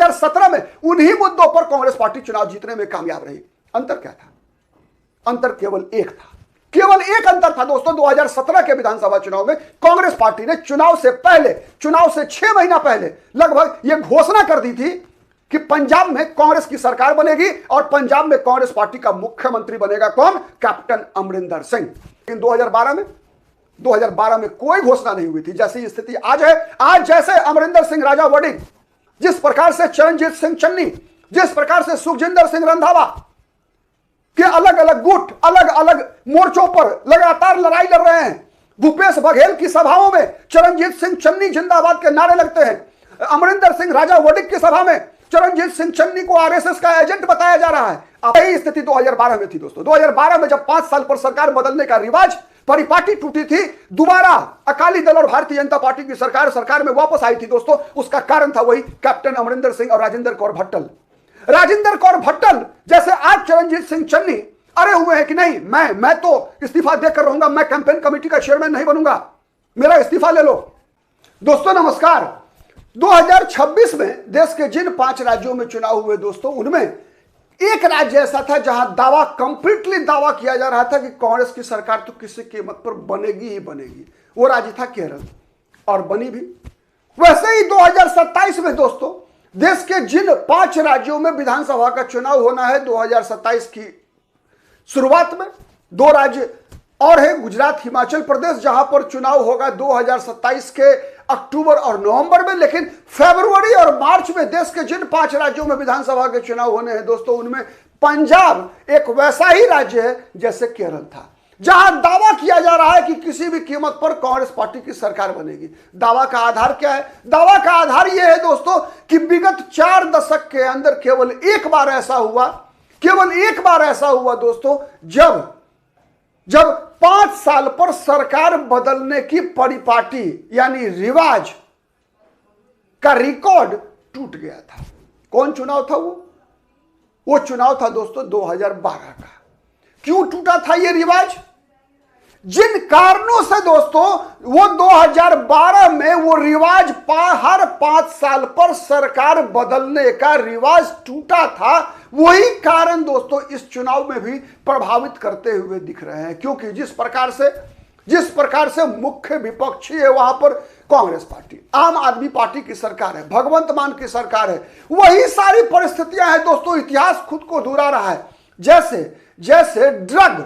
2017 में उन्हीं मुद्दों पर कांग्रेस पार्टी चुनाव जीतने में कामयाब रही। अंतर क्या था? अंतर केवल एक था, केवल एक अंतर था दोस्तों। 2017 के विधानसभा चुनाव में कांग्रेस पार्टी ने चुनाव से पहले, चुनाव से 6 महीना पहले लगभग यह घोषणा कर दी थी कि पंजाब में कांग्रेस की सरकार बनेगी और पंजाब में कांग्रेस पार्टी का मुख्यमंत्री बनेगा कौन? कैप्टन अमरिंदर सिंह। लेकिन 2012 में कोई घोषणा नहीं हुई थी। जैसी स्थिति आज है, आज जैसे अमरिंदर सिंह राजा वडिंग, जिस प्रकार से चरणजीत सिंह चन्नी, जिस प्रकार से सुखजिंदर सिंह रंधावा के अलग अलग गुट, अलग अलग मोर्चों पर लगातार लड़ाई लड़ रहे हैं। भूपेश बघेल की सभाओं में चरणजीत सिंह चन्नी जिंदाबाद के नारे लगते हैं। अमरिंदर सिंह राजा वडिंग की सभा में चरणजीत सिंह चन्नी को आरएसएस का एजेंट बताया जा रहा है। यही स्थिति 2012 में थी दोस्तों। 2012 में जब 5 साल पर सरकार बदलने का रिवाज, परिपाटी टूटी थी, दोबारा अकाली दल और भारतीय जनता पार्टी की सरकार में वापस आई थी दोस्तों, उसका कारण था वही कैप्टन अमरिंदर सिंह और राजेंद्र कौर भट्टल। राजेंद्र कौर भट्टल जैसे आज चरणजीत सिंह चन्नी अरे हुए हैं कि नहीं, मैं तो इस्तीफा देकर रहूंगा, मैं कैंपेन कमेटी का चेयरमैन नहीं बनूंगा, मेरा इस्तीफा ले लो। दोस्तों नमस्कार। 2026 में देश के जिन 5 राज्यों में चुनाव हुए दोस्तों, उनमें एक राज्य ऐसा था जहां कंप्लीटली दावा किया जा रहा था कि कांग्रेस की सरकार तो किसी कीमत पर बनेगी ही बनेगी। वो राज्य था केरल, और बनी भी। वैसे ही 2027 में दोस्तों देश के जिन 5 राज्यों में विधानसभा का चुनाव होना है 2027 की शुरुआत में, 2 राज्य और है, गुजरात, हिमाचल प्रदेश, जहां पर चुनाव होगा 2027 के अक्टूबर और नवंबर में। लेकिन फरवरी और मार्च में देश के जिन 5 राज्यों में विधानसभा के चुनाव होने हैं दोस्तों, उनमें पंजाब एक वैसा ही राज्य है जैसे केरल था, जहां दावा किया जा रहा है कि किसी भी कीमत पर कांग्रेस पार्टी की सरकार बनेगी। दावा का आधार क्या है? दावा का आधार यह है दोस्तों कि विगत 4 दशक के अंदर केवल एक बार ऐसा हुआ दोस्तों, जब 5 साल पर सरकार बदलने की परिपाटी यानी रिवाज का रिकॉर्ड टूट गया था। कौन चुनाव था वो चुनाव था दोस्तों 2012 का। क्यों टूटा था ये रिवाज? जिन कारणों से दोस्तों वो 2012 में वो रिवाज हर 5 साल पर सरकार बदलने का रिवाज टूटा था, वही कारण दोस्तों इस चुनाव में भी प्रभावित करते हुए दिख रहे हैं। क्योंकि जिस प्रकार से मुख्य विपक्षी है वहां पर कांग्रेस पार्टी, आम आदमी पार्टी की सरकार है, भगवंत मान की सरकार है, वही सारी परिस्थितियां हैं दोस्तों। इतिहास खुद को दोहरा रहा है। जैसे ड्रग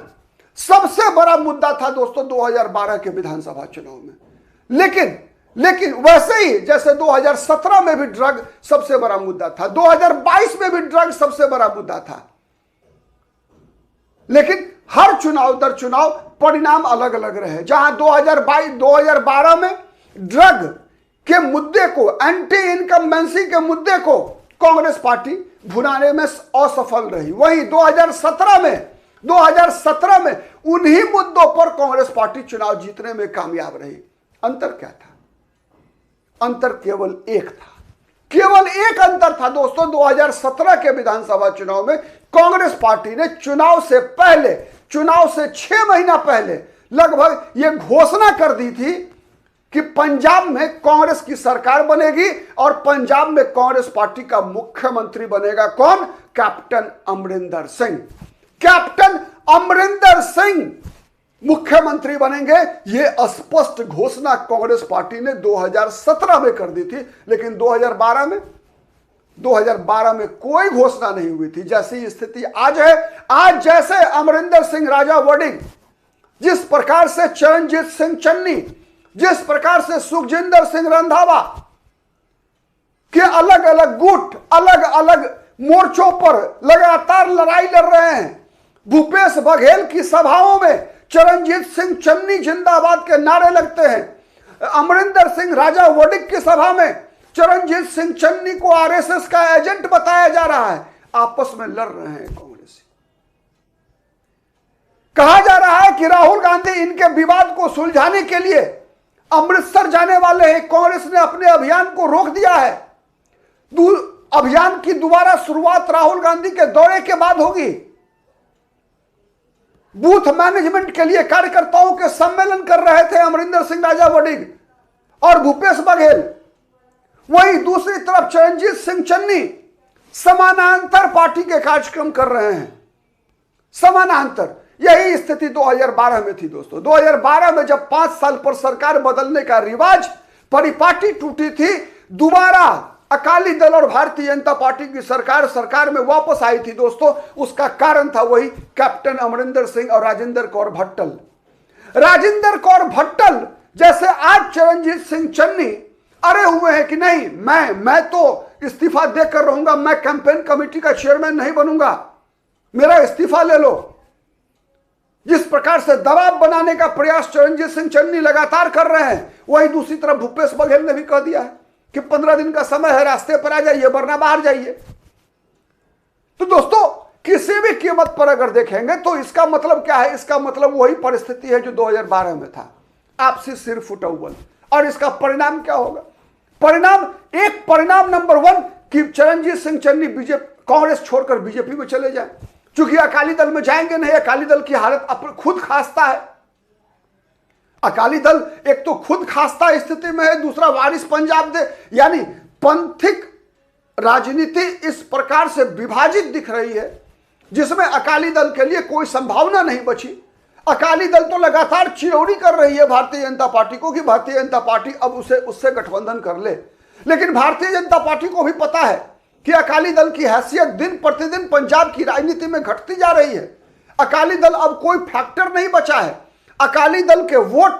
सबसे बड़ा मुद्दा था दोस्तों 2012 के विधानसभा चुनाव में, लेकिन वैसे ही जैसे 2017 में भी ड्रग सबसे बड़ा मुद्दा था, 2022 में भी ड्रग सबसे बड़ा मुद्दा था, लेकिन हर चुनाव दर चुनाव परिणाम अलग अलग रहे। जहां 2012 में ड्रग के मुद्दे को, एंटी इनकम्बेंसी के मुद्दे को कांग्रेस पार्टी भुनाने में असफल रही, वहीं 2017 में उन्हीं मुद्दों पर कांग्रेस पार्टी चुनाव जीतने में कामयाब रही। अंतर क्या था? अंतर केवल एक था, केवल एक अंतर था दोस्तों। 2017 के विधानसभा चुनाव में कांग्रेस पार्टी ने चुनाव से 6 महीना पहले लगभग यह घोषणा कर दी थी कि पंजाब में कांग्रेस की सरकार बनेगी और पंजाब में कांग्रेस पार्टी का मुख्यमंत्री बनेगा कौन? कैप्टन अमरिंदर सिंह। कैप्टन अमरिंदर सिंह मुख्यमंत्री बनेंगे, यह स्पष्ट घोषणा कांग्रेस पार्टी ने 2017 में कर दी थी। लेकिन 2012 में कोई घोषणा नहीं हुई थी। जैसी स्थिति आज है, आज जैसे अमरिंदर सिंह राजा वडिंग, जिस प्रकार से चरणजीत सिंह चन्नी, जिस प्रकार से सुखजिंदर सिंह रंधावा के अलग अलग गुट, अलग अलग मोर्चों पर लगातार लड़ाई लड़ रहे हैं। भूपेश बघेल की सभाओं में चरणजीत सिंह चन्नी जिंदाबाद के नारे लगते हैं। अमरिंदर सिंह राजा वडिंग की सभा में चरणजीत सिंह चन्नी को आरएसएस का एजेंट बताया जा रहा है। आपस में लड़ रहे हैं कांग्रेसी। कहा जा रहा है कि राहुल गांधी इनके विवाद को सुलझाने के लिए अमृतसर जाने वाले हैं। कांग्रेस ने अपने अभियान को रोक दिया है। अभियान की दोबारा शुरुआत राहुल गांधी के दौरे के बाद होगी। बूथ मैनेजमेंट के लिए कार्यकर्ताओं के सम्मेलन कर रहे थे अमरिंदर सिंह राजा वडिंग और भूपेश बघेल। वहीं दूसरी तरफ चरणजीत सिंह चन्नी समानांतर पार्टी के कार्यक्रम कर रहे हैं, समानांतर। यही स्थिति 2012 में थी दोस्तों। 2012 में जब 5 साल पर सरकार बदलने का रिवाज, परिपाटी टूटी थी, दोबारा अकाली दल और भारतीय जनता पार्टी की सरकार में वापस आई थी दोस्तों। उसका कारण था वही कैप्टन अमरिंदर सिंह और राजेंद्र कौर भट्टल। राजेंद्र कौर भट्टल जैसे आज चरणजीत सिंह चन्नी अरे हुए हैं कि नहीं, मैं तो इस्तीफा देकर रहूंगा, मैं कैंपेन कमेटी का चेयरमैन नहीं बनूंगा, मेरा इस्तीफा ले लो। जिस प्रकार से दबाव बनाने का प्रयास चरणजीत सिंह चन्नी लगातार कर रहे हैं, वही दूसरी तरफ भूपेश बघेल ने भी कह दिया है कि 15 दिन का समय है, रास्ते पर आ जाइए वरना बाहर जाइए। तो दोस्तों किसी भी कीमत पर अगर देखेंगे तो इसका मतलब क्या है? इसका मतलब वही परिस्थिति है जो 2012 में था, आपसी सिर फुटौल। और इसका परिणाम क्या होगा? परिणाम नंबर 1 कि चरणजीत सिंह चन्नी कांग्रेस छोड़कर बीजेपी में चले जाए। चूंकि अकाली दल में जाएंगे नहीं, अकाली दल की हालत खुद खास्ता है। अकाली दल एक तो खुद खास्ता स्थिति में है, दूसरा वारिस पंजाब दे, यानी पंथिक राजनीति इस प्रकार से विभाजित दिख रही है जिसमें अकाली दल के लिए कोई संभावना नहीं बची। अकाली दल तो लगातार चिरौरी कर रही है भारतीय जनता पार्टी को कि भारतीय जनता पार्टी अब उससे गठबंधन कर ले। लेकिन भारतीय जनता पार्टी को भी पता है कि अकाली दल की हैसियत दिन प्रतिदिन पंजाब की राजनीति में घटती जा रही है। अकाली दल अब कोई फैक्टर नहीं बचा है। अकाली दल के वोट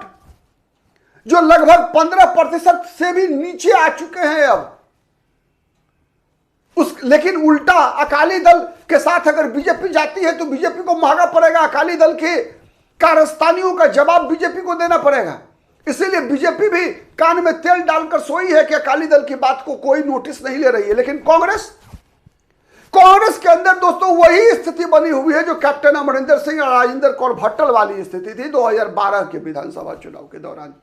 जो लगभग 15% से भी नीचे आ चुके हैं अब, लेकिन उल्टा अकाली दल के साथ अगर बीजेपी जाती है तो बीजेपी को महंगा पड़ेगा। अकाली दल के कारस्तानियों का जवाब बीजेपी को देना पड़ेगा। इसीलिए बीजेपी भी कान में तेल डालकर सोई है कि अकाली दल की बात को कोई नोटिस नहीं ले रही है। लेकिन कांग्रेस के अंदर दोस्तों वही स्थिति बनी हुई है जो कैप्टन अमरिंदर सिंह और राजेंद्र कौर भट्टल वाली स्थिति थी 2012 के विधानसभा चुनाव के दौरान,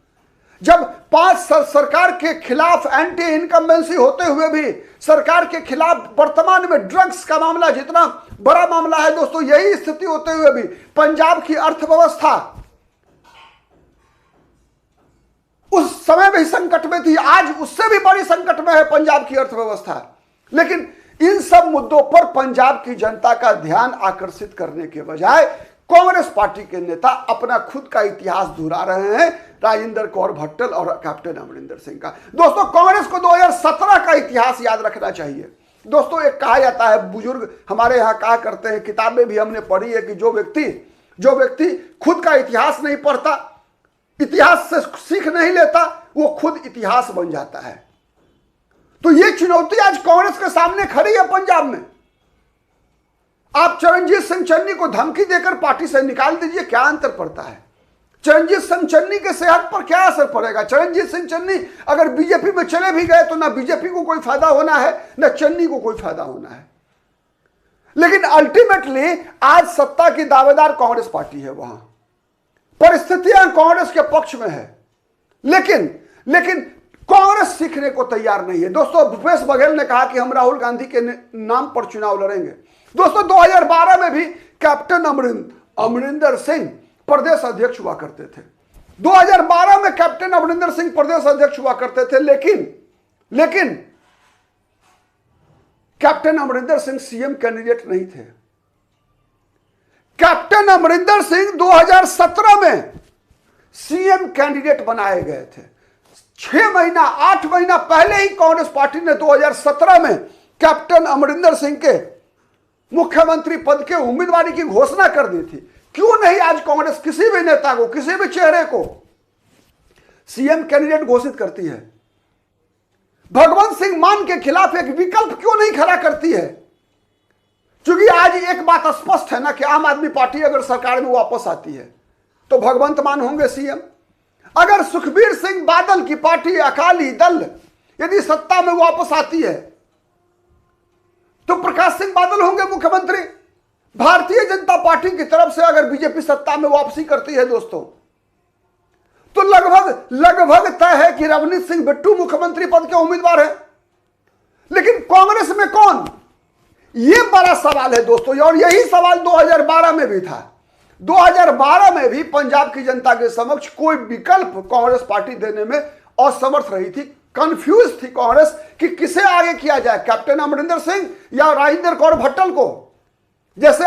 जब 5 साल सरकार के खिलाफ एंटी इनकम्बेंसी होते हुए भी सरकार के खिलाफ वर्तमान में ड्रग्स का मामला जितना बड़ा मामला है दोस्तों, यही स्थिति होते हुए भी पंजाब की अर्थव्यवस्था उस समय भी संकट में थी, आज उससे भी बड़ी संकट में है पंजाब की अर्थव्यवस्था। लेकिन इन सब मुद्दों पर पंजाब की जनता का ध्यान आकर्षित करने के बजाय कांग्रेस पार्टी के नेता अपना खुद का इतिहास दोहरा रहे हैं, राजेंद्र कौर भट्टल और कैप्टन अमरिंदर सिंह का। दोस्तों कांग्रेस को 2017 का इतिहास याद रखना चाहिए। दोस्तों एक कहा जाता है, बुजुर्ग हमारे यहाँ कहा करते हैं, किताबें भी हमने पढ़ी है कि जो व्यक्ति खुद का इतिहास नहीं पढ़ता, इतिहास से सीख नहीं लेता, वो खुद इतिहास बन जाता है। तो ये चुनौती आज कांग्रेस के सामने खड़ी है पंजाब में। आप चरणजीत सिंह चन्नी को धमकी देकर पार्टी से निकाल दीजिए, क्या अंतर पड़ता है? चरणजीत सिंह चन्नी के सेहत पर क्या असर पड़ेगा? चरणजीत सिंह चन्नी अगर बीजेपी में चले भी गए तो ना बीजेपी को कोई फायदा होना है, ना चन्नी को कोई फायदा होना है। लेकिन अल्टीमेटली आज सत्ता की दावेदार कांग्रेस पार्टी है, वहां परिस्थितियां कांग्रेस के पक्ष में है। लेकिन कांग्रेस सीखने को तैयार नहीं है। दोस्तों भूपेश बघेल ने कहा कि हम राहुल गांधी के नाम पर चुनाव लड़ेंगे। दोस्तों 2012 में भी कैप्टन अमरिंदर सिंह प्रदेश अध्यक्ष हुआ करते थे। 2012 में कैप्टन अमरिंदर सिंह प्रदेश अध्यक्ष हुआ करते थे, लेकिन captain Amarinder Singh CM candidate नहीं थे। कैप्टन अमरिंदर सिंह 2017 में सीएम कैंडिडेट बनाए गए थे। 8 महीना पहले ही कांग्रेस पार्टी ने 2017 में कैप्टन अमरिंदर सिंह के मुख्यमंत्री पद के उम्मीदवारी की घोषणा कर दी थी। क्यों नहीं आज कांग्रेस किसी भी नेता को, किसी भी चेहरे को सीएम कैंडिडेट घोषित करती है? भगवंत सिंह मान के खिलाफ एक विकल्प क्यों नहीं खड़ा करती है? क्योंकि आज एक बात स्पष्ट है ना कि आम आदमी पार्टी अगर सरकार में वापस आती है तो भगवंत मान होंगे सीएम। अगर सुखबीर सिंह बादल की पार्टी अकाली दल यदि सत्ता में वापस आती है तो प्रकाश सिंह बादल होंगे मुख्यमंत्री। भारतीय जनता पार्टी की तरफ से अगर बीजेपी सत्ता में वापसी करती है दोस्तों तो लगभग तय है कि रवनीत सिंह बिट्टू मुख्यमंत्री पद के उम्मीदवार हैं। लेकिन कांग्रेस में कौन? यह बड़ा सवाल है दोस्तों, और यही सवाल 2012 में भी था। 2012 में भी पंजाब की जनता के समक्ष कोई विकल्प कांग्रेस पार्टी देने में असमर्थ रही थी। कंफ्यूज थी कांग्रेस कि किसे आगे किया जाए, कैप्टन अमरिंदर सिंह या राजेंद्र कौर भट्टल को। जैसे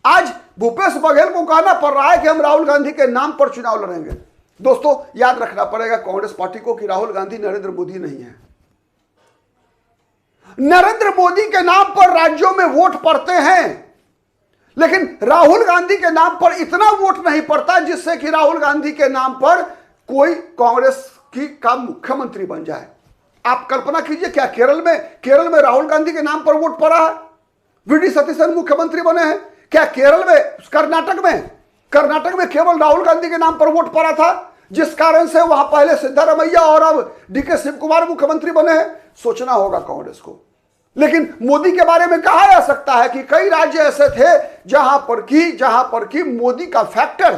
आज भूपेश बघेल को कहना पड़ रहा है कि हम राहुल गांधी के नाम पर चुनाव लड़ेंगे। दोस्तों याद रखना पड़ेगा कांग्रेस पार्टी को कि राहुल गांधी नरेंद्र मोदी नहीं है। नरेंद्र मोदी के नाम पर राज्यों में वोट पड़ते हैं, लेकिन राहुल गांधी के नाम पर इतना वोट नहीं पड़ता जिससे कि राहुल गांधी के नाम पर कोई कांग्रेस का मुख्यमंत्री बन जाए। आप कल्पना कीजिए, क्या केरल में राहुल गांधी के नाम पर वोट पड़ा है, वीडी सतीशन मुख्यमंत्री बने हैं? क्या केरल में, कर्नाटक में केवल राहुल गांधी के नाम पर वोट पड़ा था, जिस कारण से वहां पहले सिद्धारमैया और अब डीके शिव कुमार मुख्यमंत्री बने हैं? सोचना होगा कांग्रेस को। लेकिन मोदी के बारे में कहा जा सकता है कि कई राज्य ऐसे थे जहां पर कि मोदी का फैक्टर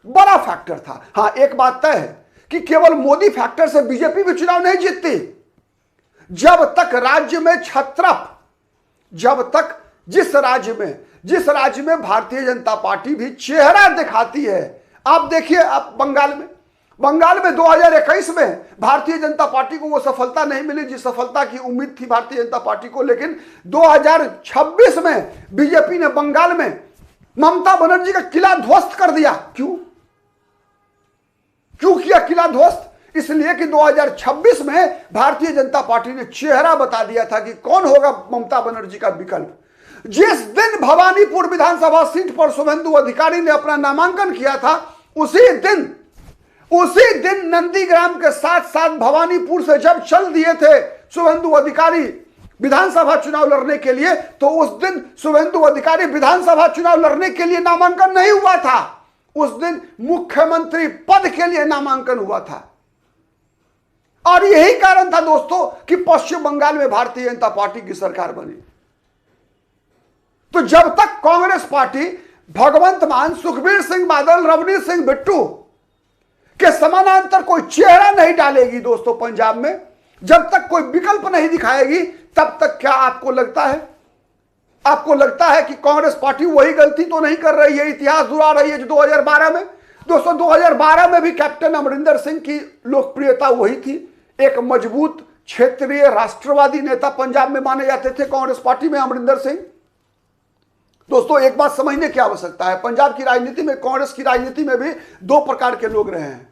बड़ा फैक्टर था। हां, एक बात तय है कि केवल मोदी फैक्टर से बीजेपी भी चुनाव नहीं जीतती। जब तक राज्य में जिस राज्य में भारतीय जनता पार्टी भी चेहरा दिखाती है। आप देखिए, आप बंगाल में 2021 में भारतीय जनता पार्टी को वो सफलता नहीं मिली जिस सफलता की उम्मीद थी भारतीय जनता पार्टी को, लेकिन 2026 में बीजेपी ने बंगाल में ममता बनर्जी का किला ध्वस्त कर दिया। क्यों किया किला ध्वस्त? इसलिए कि 2026 में भारतीय जनता पार्टी ने चेहरा बता दिया था कि कौन होगा ममता बनर्जी का विकल्प। जिस दिन भवानीपुर विधानसभा सीट पर शुभेंदु अधिकारी ने अपना नामांकन किया था, उसी दिन नंदीग्राम के साथ साथ भवानीपुर से जब चल दिए थे शुभेंदु अधिकारी विधानसभा चुनाव लड़ने के लिए, तो उस दिन शुभेंदु अधिकारी विधानसभा चुनाव लड़ने के लिए नामांकन नहीं हुआ था, उस दिन मुख्यमंत्री पद के लिए नामांकन हुआ था। और यही कारण था दोस्तों कि पश्चिम बंगाल में भारतीय जनता पार्टी की सरकार बनी। तो जब तक कांग्रेस पार्टी भगवंत मान, सुखबीर सिंह बादल, रवनीत सिंह बिट्टू के समानांतर कोई चेहरा नहीं डालेगी दोस्तों पंजाब में, जब तक कोई विकल्प नहीं दिखाएगी, तब तक क्या आपको लगता है कि कांग्रेस पार्टी वही गलती तो नहीं कर रही है, इतिहास दोहरा रही है जो 2012 में? दोस्तों 2012 में भी कैप्टन अमरिंदर सिंह की लोकप्रियता वही थी। एक मजबूत क्षेत्रीय राष्ट्रवादी नेता पंजाब में माने जाते थे कांग्रेस पार्टी में अमरिंदर सिंह। दोस्तों एक बात समझने की आवश्यकता है, पंजाब की राजनीति में, कांग्रेस की राजनीति में भी दो प्रकार के लोग रहे हैं।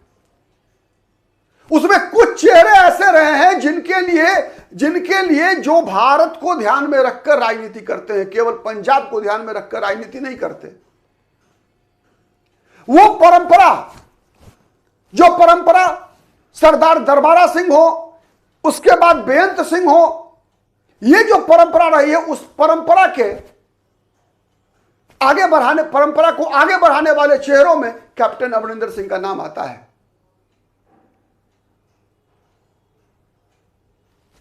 उसमें कुछ चेहरे ऐसे रहे हैं जिनके लिए जो भारत को ध्यान में रखकर राजनीति करते हैं, केवल पंजाब को ध्यान में रखकर राजनीति नहीं करते। वो परंपरा सरदार दरबारा सिंह हो, उसके बाद बेअंत सिंह हो, ये जो परंपरा रही है, उस परंपरा को आगे बढ़ाने वाले चेहरों में कैप्टन अमरिंदर सिंह का नाम आता है।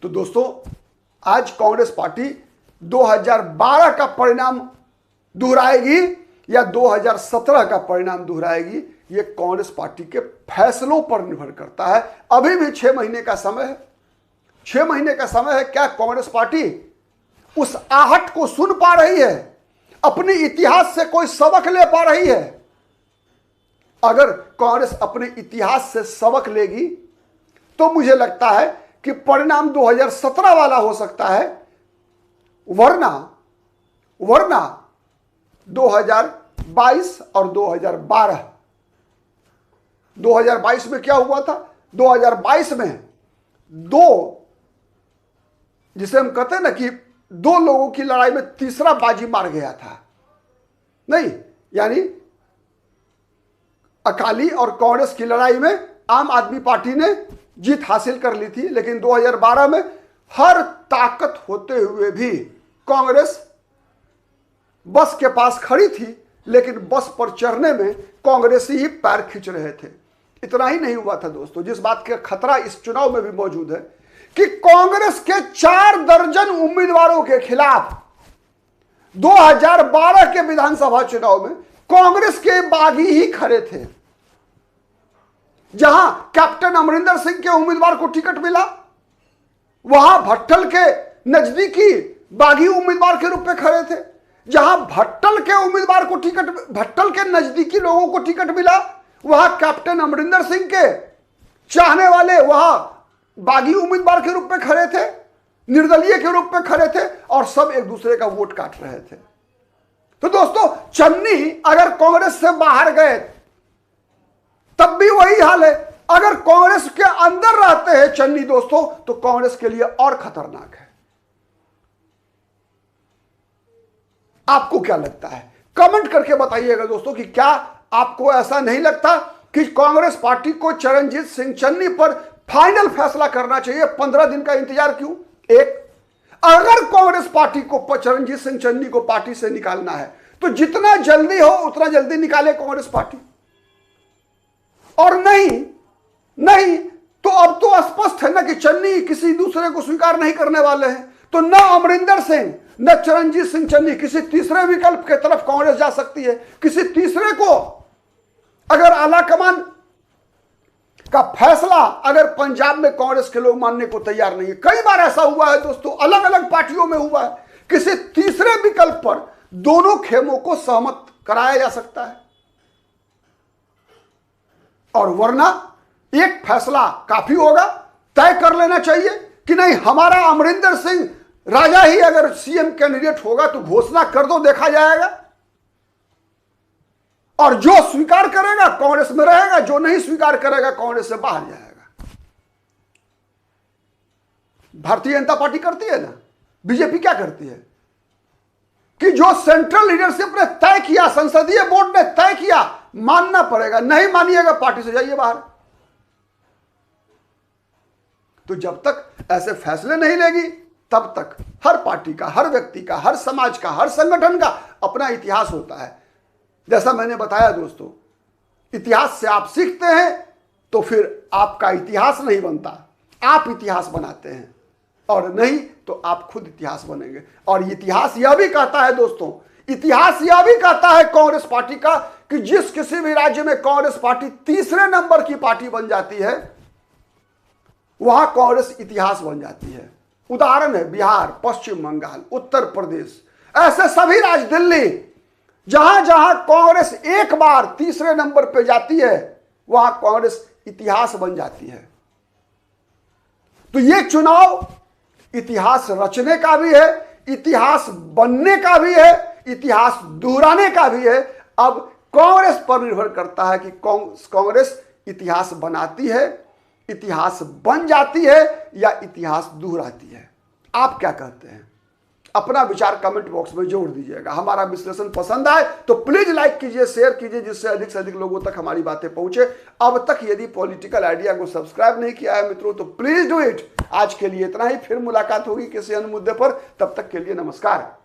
तो दोस्तों आज कांग्रेस पार्टी 2012 का परिणाम दोहराएगी या 2017 का परिणाम दोहराएगी, यह कांग्रेस पार्टी के फैसलों पर निर्भर करता है। अभी भी 6 महीने का समय है। 6 महीने का समय है। क्या कांग्रेस पार्टी उस आहट को सुन पा रही है? अपने इतिहास से कोई सबक ले पा रही है? अगर कांग्रेस अपने इतिहास से सबक लेगी तो मुझे लगता है कि परिणाम 2017 वाला हो सकता है, वरना 2022 और 2022 में क्या हुआ था? 2022 में जिसे हम कहते हैं ना कि 2 लोगों की लड़ाई में तीसरा बाजी मार गया था, नहीं, यानी अकाली और कांग्रेस की लड़ाई में आम आदमी पार्टी ने जीत हासिल कर ली थी, लेकिन 2012 में हर ताकत होते हुए भी कांग्रेस बस के पास खड़ी थी, लेकिन बस पर चढ़ने में कांग्रेसी ही पैर खींच रहे थे। इतना ही नहीं हुआ था दोस्तों, जिस बात का खतरा इस चुनाव में भी मौजूद है कि कांग्रेस के 4 दर्जन उम्मीदवारों के खिलाफ 2012 के विधानसभा चुनाव में कांग्रेस के बागी ही खड़े थे। जहां कैप्टन अमरिंदर सिंह के उम्मीदवार को टिकट मिला, वहां भट्टल के नजदीकी बागी उम्मीदवार के रूप में खड़े थे। जहां भट्टल के नजदीकी लोगों को टिकट मिला, वहां कैप्टन अमरिंदर सिंह के चाहने वाले वहां बागी उम्मीदवार के रूप में खड़े थे, निर्दलीय के रूप में खड़े थे और सब एक दूसरे का वोट काट रहे थे। तो दोस्तों चन्नी अगर कांग्रेस से बाहर गए तब भी वही हाल है, अगर कांग्रेस के अंदर रहते हैं चन्नी दोस्तों तो कांग्रेस के लिए और खतरनाक है। आपको क्या लगता है? कमेंट करके बताइएगा दोस्तों कि क्या आपको ऐसा नहीं लगता कि कांग्रेस पार्टी को चरणजीत सिंह चन्नी पर फाइनल फैसला करना चाहिए? 15 दिन का इंतजार क्यों? एक, अगर कांग्रेस पार्टी को चरणजीत सिंह चन्नी को पार्टी से निकालना है तो जितना जल्दी हो उतना जल्दी निकाले कांग्रेस पार्टी, और नहीं तो अब तो स्पष्ट है ना कि चन्नी किसी दूसरे को स्वीकार नहीं करने वाले हैं, तो न अमरिंदर सिंह न चरणजीत सिंह चन्नी किसी तीसरे विकल्प के तरफ कांग्रेस जा सकती है। किसी तीसरे को अगर आलाकमान का फैसला अगर पंजाब में कांग्रेस के लोग मानने को तैयार नहीं है, कई बार ऐसा हुआ है दोस्तों, अलग अलग पार्टियों में हुआ है, किसी तीसरे विकल्प पर दोनों खेमों को सहमत कराया जा सकता है, और वरना एक फैसला काफी होगा। तय कर लेना चाहिए कि नहीं, हमारा अमरिंदर सिंह राजा ही अगर सीएम कैंडिडेट होगा तो घोषणा कर दो, देखा जाएगा, और जो स्वीकार करेगा कांग्रेस में रहेगा, जो नहीं स्वीकार करेगा कांग्रेस से बाहर जाएगा। भारतीय जनता पार्टी करती है ना, बीजेपी क्या करती है कि जो सेंट्रल लीडरशिप ने तय किया, संसदीय बोर्ड ने तय किया, मानना पड़ेगा, नहीं मानिएगा पार्टी से जाइए बाहर। तो जब तक ऐसे फैसले नहीं लेगी तब तक हर पार्टी का, हर व्यक्ति का, हर समाज का, हर संगठन का अपना इतिहास होता है। जैसा मैंने बताया दोस्तों, इतिहास से आप सीखते हैं तो फिर आपका इतिहास नहीं बनता, आप इतिहास बनाते हैं, और नहीं तो आप खुद इतिहास बनेंगे। और इतिहास यह भी कहता है दोस्तों, इतिहास यह भी कहता है कांग्रेस पार्टी का कि जिस किसी भी राज्य में कांग्रेस पार्टी तीसरे नंबर की पार्टी बन जाती है वहां कांग्रेस इतिहास बन जाती है। उदाहरण है बिहार, पश्चिम बंगाल, उत्तर प्रदेश, ऐसे सभी राज्य, दिल्ली, जहां जहां कांग्रेस एक बार तीसरे नंबर पे जाती है वहां कांग्रेस इतिहास बन जाती है। तो ये चुनाव इतिहास रचने का भी है, इतिहास बनने का भी है, इतिहास दोहराने का भी है। अब कांग्रेस पर निर्भर करता है कि कांग्रेस इतिहास बनाती है, इतिहास बन जाती है या इतिहास दोहराती है। आप क्या कहते हैं? अपना विचार कमेंट बॉक्स में जोड़ दीजिएगा। हमारा विश्लेषण पसंद आए तो प्लीज लाइक कीजिए, शेयर कीजिए, जिससे अधिक से अधिक लोगों तक हमारी बातें पहुंचे। अब तक यदि पॉलिटिकल आइडिया को सब्सक्राइब नहीं किया है मित्रों तो प्लीज डू इट। आज के लिए इतना ही, फिर मुलाकात होगी किसी अन्य मुद्दे पर, तब तक के लिए नमस्कार।